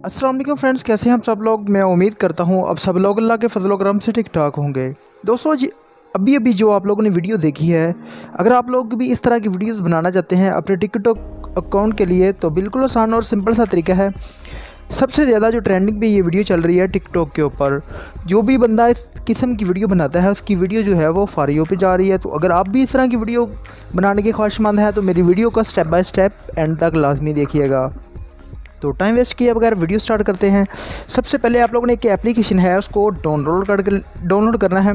अस्सलाम वालेकुम फ्रेंड्स, कैसे हैं हम सब लोग। मैं उम्मीद करता हूं अब सब लोग अल्लाह के फजल करम से ठीक ठाक होंगे। दोस्तों जी, अभी जो आप लोगों ने वीडियो देखी है, अगर आप लोग भी इस तरह की वीडियोस बनाना चाहते हैं अपने टिकटॉक अकाउंट के लिए, तो बिल्कुल आसान और सिंपल सा तरीका है। सबसे ज़्यादा जो ट्रेंडिंग पे ये वीडियो चल रही है टिकटॉक के ऊपर, जो भी बंदा इस किस्म की वीडियो बनाता है उसकी वीडियो जो है वो फारियों पे जा रही है। तो अगर आप भी इस तरह की वीडियो बनाने के ख्वाहिशमंद हैं तो मेरी वीडियो का स्टेप बाय स्टेप एंड तक लाजमी देखिएगा। तो टाइम वेस्ट किए बगैर वीडियो स्टार्ट करते हैं। सबसे पहले आप लोगों ने एक एप्लीकेशन है उसको डाउनलोड करना है।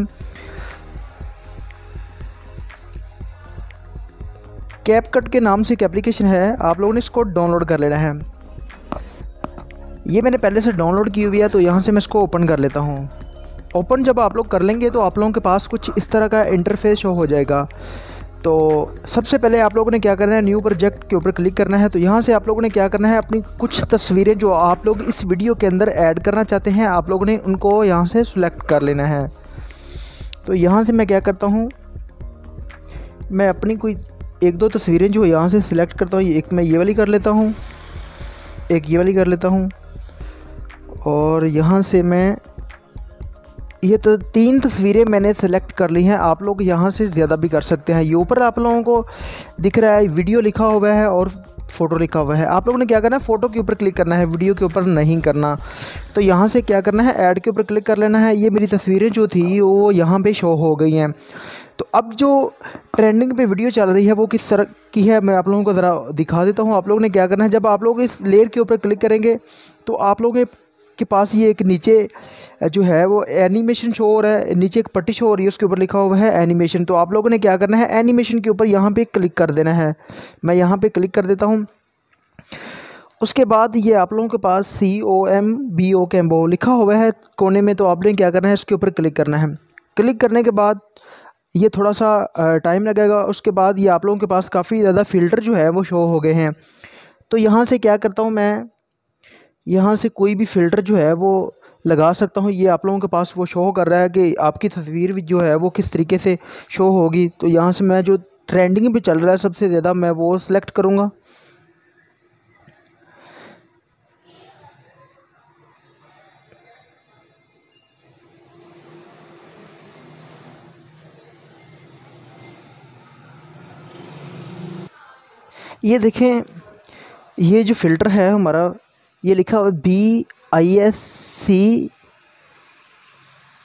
कैपकट के नाम से एक एप्लीकेशन है, आप लोगों ने इसको डाउनलोड कर लेना है। ये मैंने पहले से डाउनलोड की हुई है, तो यहाँ से मैं इसको ओपन कर लेता हूँ। ओपन जब आप लोग कर लेंगे तो आप लोगों के पास कुछ इस तरह का इंटरफेस शो हो जाएगा। तो सबसे पहले आप लोगों ने क्या करना है, न्यू प्रोजेक्ट के ऊपर क्लिक करना है। तो यहाँ से आप लोगों ने क्या करना है, अपनी कुछ तस्वीरें जो आप लोग इस वीडियो के अंदर ऐड करना चाहते हैं, आप लोगों ने उनको यहाँ से सिलेक्ट कर लेना है। तो यहाँ से मैं क्या करता हूँ, मैं अपनी कोई एक दो तस्वीरें जो यहाँ से सिलेक्ट करता हूँ। एक मैं ये वाली कर लेता हूँ, एक ये वाली कर लेता हूँ, और यहाँ से मैं ये तो 3 तस्वीरें मैंने सेलेक्ट कर ली हैं। आप लोग यहाँ से ज़्यादा भी कर सकते हैं। ये ऊपर आप लोगों को दिख रहा है वीडियो लिखा हुआ है और फ़ोटो लिखा हुआ है। आप लोगों ने क्या करना है, फ़ोटो के ऊपर क्लिक करना है, वीडियो के ऊपर नहीं करना। तो यहाँ से क्या करना है, ऐड के ऊपर क्लिक कर लेना है। ये मेरी तस्वीरें जो थी वो यहाँ पे शो हो गई हैं। तो अब जो ट्रेंडिंग पे वीडियो चल रही है वो किस तरह की है, मैं आप लोगों को ज़रा दिखा देता हूँ। आप लोगों ने क्या करना है, जब आप लोग इस लेयर के ऊपर क्लिक करेंगे तो आप लोगों के पास ये एक नीचे जो है वो एनिमेशन शो हो रहा है, नीचे एक पट्टी शो हो रही है, उसके ऊपर लिखा हुआ है एनिमेशन। तो आप लोगों ने क्या करना है, एनिमेशन के ऊपर यहाँ पे क्लिक कर देना है। मैं यहाँ पे क्लिक कर देता हूँ। उसके बाद ये आप लोगों के पास COMBO कैम्बो लिखा हुआ है कोने में। तो आपने क्या करना है, इसके ऊपर क्लिक करना है। क्लिक करने के बाद ये थोड़ा सा टाइम लगेगा। उसके बाद ये आप लोगों के पास काफ़ी ज़्यादा फ़िल्टर जो है वो शो हो गए हैं। तो यहाँ से क्या करता हूँ, मैं यहाँ से कोई भी फ़िल्टर जो है वो लगा सकता हूँ। ये आप लोगों के पास वो शो कर रहा है कि आपकी तस्वीर भी जो है वो किस तरीके से शो होगी। तो यहाँ से मैं जो ट्रेंडिंग पे चल रहा है सबसे ज़्यादा, मैं वो सिलेक्ट करूँगा। ये देखें, ये जो फ़िल्टर है हमारा, ये लिखा हुआ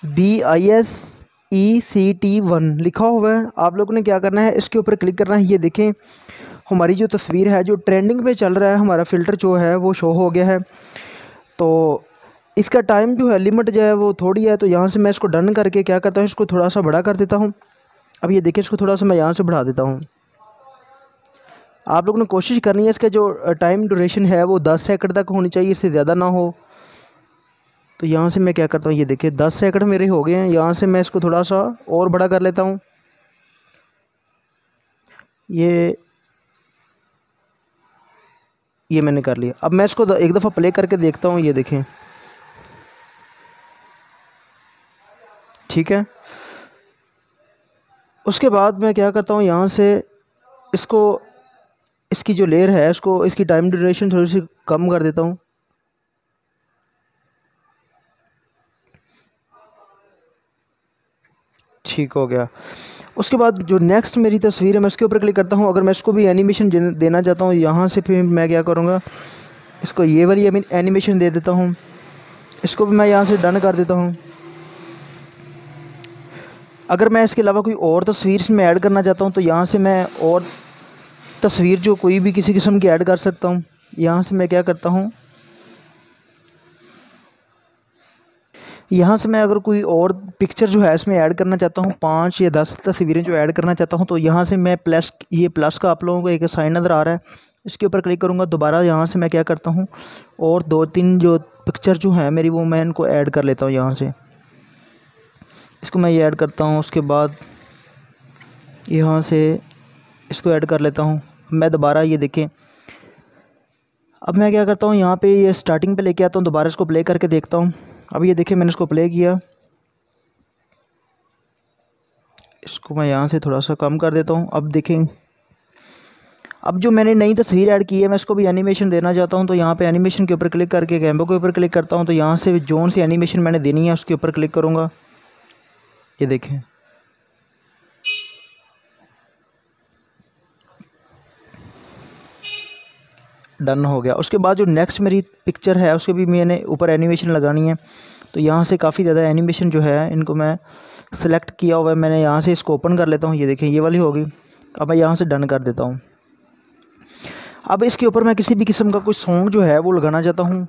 BISECT1 लिखा हुआ है। आप लोगों ने क्या करना है, इसके ऊपर क्लिक करना है। ये देखें, हमारी जो तस्वीर है, जो ट्रेंडिंग पे चल रहा है, हमारा फ़िल्टर जो है वो शो हो गया है। तो इसका टाइम जो है, लिमिट जो है वो थोड़ी है। तो यहाँ से मैं इसको डन करके क्या करता हूँ, इसको थोड़ा सा बड़ा कर देता हूँ। अब ये देखिए, इसको थोड़ा सा मैं यहाँ से बढ़ा देता हूँ। आप लोगों ने कोशिश करनी है इसका जो टाइम ड्यूरेशन है वो 10 सेकंड तक होनी चाहिए, इससे ज़्यादा ना हो। तो यहाँ से मैं क्या करता हूँ, ये देखिए 10 सेकंड मेरे हो गए हैं। यहाँ से मैं इसको थोड़ा सा और बड़ा कर लेता हूँ। ये मैंने कर लिया। अब मैं इसको एक दफ़ा प्ले करके देखता हूँ। ये देखें, ठीक है। उसके बाद मैं क्या करता हूँ, यहाँ से इसको, इसकी जो लेयर है इसको, इसकी टाइम ड्यूरेशन थोड़ी सी कम कर देता हूँ। ठीक हो गया। उसके बाद जो नेक्स्ट मेरी तस्वीर है, मैं इसके ऊपर क्लिक करता हूँ। अगर मैं इसको भी एनिमेशन देना चाहता हूँ, यहाँ से फिर मैं क्या करूँगा, इसको ये वाली एनिमेशन दे देता हूँ। इसको भी मैं यहाँ से डन कर देता हूँ। अगर मैं इसके अलावा कोई और तस्वीर इसमें ऐड करना चाहता हूँ तो यहाँ से मैं और तस्वीर जो कोई भी किसी किस्म की ऐड कर सकता हूँ। यहाँ से मैं क्या करता हूँ, यहाँ से मैं अगर कोई और पिक्चर जो है इसमें ऐड करना चाहता हूँ, 5 या 10 तस्वीरें जो ऐड करना चाहता हूँ, तो यहाँ से मैं ये प्लस का आप लोगों को एक साइन नज़र आ रहा है, इसके ऊपर क्लिक करूँगा। दोबारा यहाँ से मैं क्या करता हूँ, और 2-3 जो पिक्चर जो हैं मेरी, वो मैं इनको ऐड कर लेता हूँ। यहाँ से इसको मैं ये ऐड करता हूँ। उसके बाद यहाँ से इसको ऐड कर लेता हूँ मैं दोबारा। ये देखें, अब मैं क्या करता हूँ, यहाँ पे ये स्टार्टिंग पे लेके आता हूँ, दोबारा इसको प्ले करके देखता हूँ। अब ये देखें, मैंने इसको प्ले किया। इसको मैं यहाँ से थोड़ा सा कम कर देता हूँ। अब देखें, अब जो मैंने नई तस्वीर ऐड की है मैं इसको भी एनिमेशन देना चाहता हूँ, तो यहाँ पे एनिमेशन के ऊपर क्लिक करके कैमरे के ऊपर क्लिक करता हूँ। तो यहाँ से जोन सी एनिमेशन मैंने देनी है उसके ऊपर क्लिक करूँगा। ये देखें, डन हो गया। उसके बाद जो नेक्स्ट मेरी पिक्चर है उसके भी मैंने ऊपर एनिमेशन लगानी है। तो यहाँ से काफ़ी ज़्यादा एनिमेशन जो है इनको मैं सेलेक्ट किया हुआ है। मैंने यहाँ से इसको ओपन कर लेता हूँ। ये देखें, ये वाली होगी। अब मैं यहाँ से डन कर देता हूँ। अब इसके ऊपर मैं किसी भी किस्म का कोई सॉन्ग जो है वो लगाना चाहता हूँ,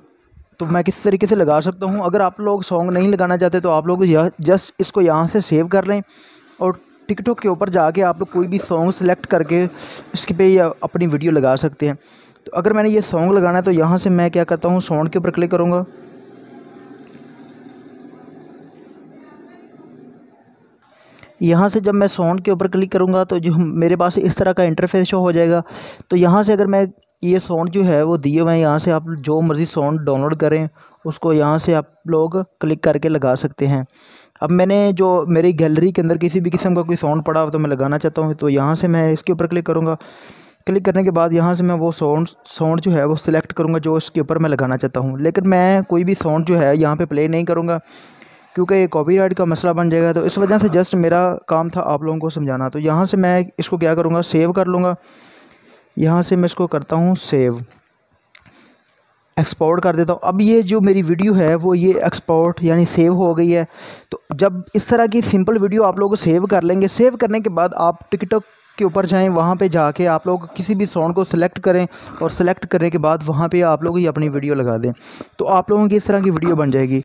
तो मैं किस तरीके से लगा सकता हूँ। अगर आप लोग सॉन्ग नहीं लगाना चाहते तो आप लोग जस्ट इसको यहाँ से सेव कर लें और टिकटॉक के ऊपर जाके आप लोग कोई भी सॉन्ग सेलेक्ट करके इसके पे या अपनी वीडियो लगा सकते हैं। तो अगर मैंने ये सॉन्ग लगाना है तो यहाँ से मैं क्या करता हूँ, साउंड के ऊपर क्लिक करूँगा। यहाँ से जब मैं साउंड के ऊपर क्लिक करूँगा तो जो मेरे पास इस तरह का इंटरफेस शो हो जाएगा। तो यहाँ से अगर मैं ये साउंड जो है वो दिए हुए हैं, यहाँ से आप जो मर्ज़ी साउंड डाउनलोड करें उसको यहाँ से आप लोग क्लिक करके लगा सकते हैं। अब मैंने जो मेरी गैलरी के अंदर किसी भी किस्म का कोई साउंड पड़ा हो तो मैं लगाना चाहता हूँ, तो यहाँ से मैं इसके ऊपर क्लिक करूँगा। क्लिक करने के बाद यहाँ से मैं वो साउंड जो है वो सिलेक्ट करूँगा जो इसके ऊपर मैं लगाना चाहता हूँ। लेकिन मैं कोई भी साउंड जो है यहाँ पे प्ले नहीं करूँगा क्योंकि ये कॉपीराइट का मसला बन जाएगा। तो इस वजह से जस्ट मेरा काम था आप लोगों को समझाना। तो यहाँ से मैं इसको क्या करूँगा, सेव कर लूँगा। यहाँ से मैं इसको करता हूँ सेव, एक्सपोर्ट कर देता हूँ। अब ये जो मेरी वीडियो है वो ये एक्सपोर्ट यानी सेव हो गई है। तो जब इस तरह की सिंपल वीडियो आप लोग सेव कर लेंगे, सेव करने के बाद आप टिकटॉक के ऊपर जाएं, वहाँ पे जाके आप लोग किसी भी सॉन्ग को सिलेक्ट करें और सिलेक्ट करने के बाद वहाँ पे आप लोग ही अपनी वीडियो लगा दें, तो आप लोगों की इस तरह की वीडियो बन जाएगी।